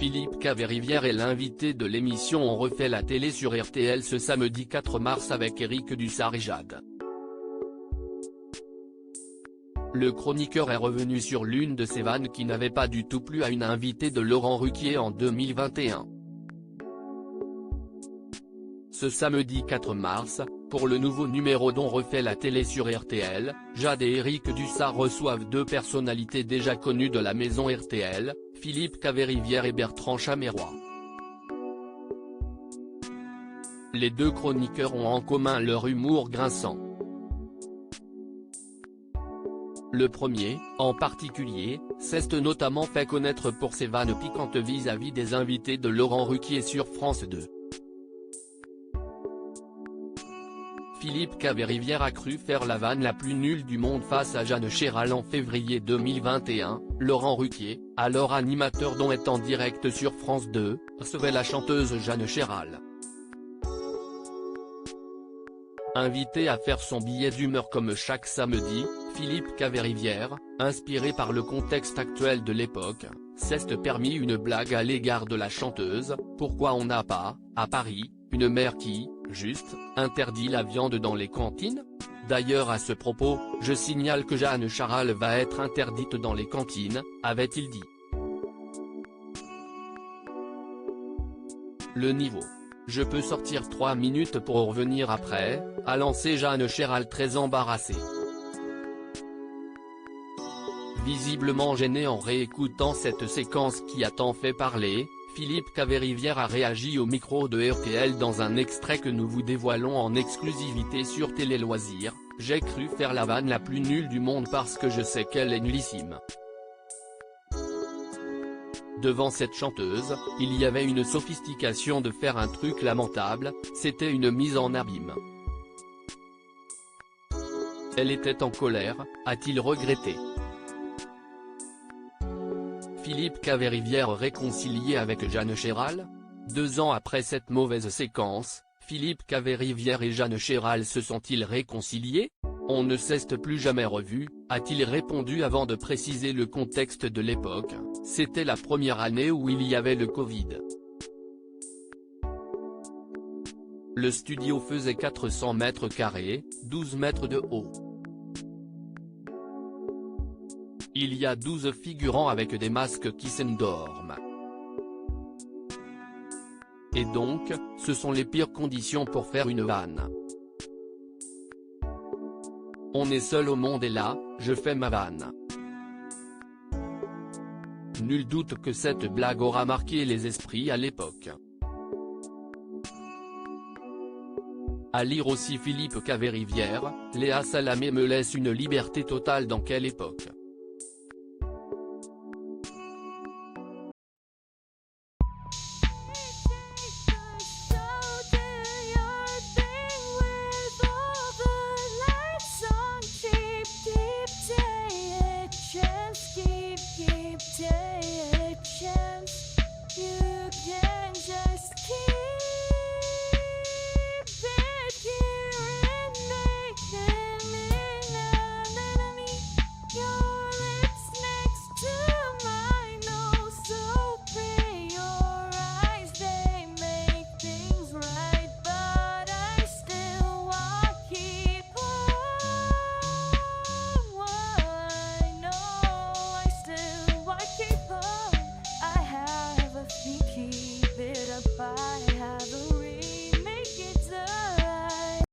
Philippe Caverivière est l'invité de l'émission On refait la télé sur RTL ce samedi 4 mars avec Éric Dussart et Jade. Le chroniqueur est revenu sur l'une de ses vannes qui n'avait pas du tout plu à une invitée de Laurent Ruquier en 2021. Ce samedi 4 mars, pour le nouveau numéro d'On refait la télé sur RTL, Jade et Éric Dussart reçoivent deux personnalités déjà connues de la maison RTL, Philippe Caverivière et Bertrand Chameroy. Les deux chroniqueurs ont en commun leur humour grinçant. Le premier, en particulier, s'est notamment fait connaître pour ses vannes piquantes vis-à-vis des invités de Laurent Ruquier sur France 2. Philippe Caverivière a cru faire la vanne la plus nulle du monde face à Jeanne Chéral en février 2021, Laurent Ruquier, alors animateur dont est en direct sur France 2, recevait la chanteuse Jeanne Chéral. Invité à faire son billet d'humeur comme chaque samedi, Philippe Caverivière, inspiré par le contexte actuel de l'époque, s'est permis une blague à l'égard de la chanteuse. Pourquoi on n'a pas, à Paris, une maire qui, juste, interdit la viande dans les cantines? D'ailleurs à ce propos, je signale que Jeanne Chéral va être interdite dans les cantines, avait-il dit. Le niveau. Je peux sortir 3 minutes pour revenir après, a lancé Jeanne Chéral très embarrassée. Visiblement gêné en réécoutant cette séquence qui a tant fait parler, Philippe Caverivière a réagi au micro de RTL dans un extrait que nous vous dévoilons en exclusivité sur Télé Loisirs. J'ai cru faire la vanne la plus nulle du monde parce que je sais qu'elle est nullissime. Devant cette chanteuse, il y avait une sophistication de faire un truc lamentable, c'était une mise en abîme. Elle était en colère, a-t-il regretté. Philippe Caverivière réconcilié avec Jeanne Chéral? 2 ans après cette mauvaise séquence, Philippe Caverivière et Jeanne Chéral se sont-ils réconciliés? On ne s'est plus jamais revus, a-t-il répondu avant de préciser le contexte de l'époque, c'était la première année où il y avait le Covid. Le studio faisait 400 mètres carrés, 12 mètres de haut. Il y a 12 figurants avec des masques qui s'endorment. Et donc, ce sont les pires conditions pour faire une vanne. On est seul au monde et là, je fais ma vanne. Nul doute que cette blague aura marqué les esprits à l'époque. À lire aussi Philippe Caverivière, Léa Salamé me laisse une liberté totale dans quelle époque.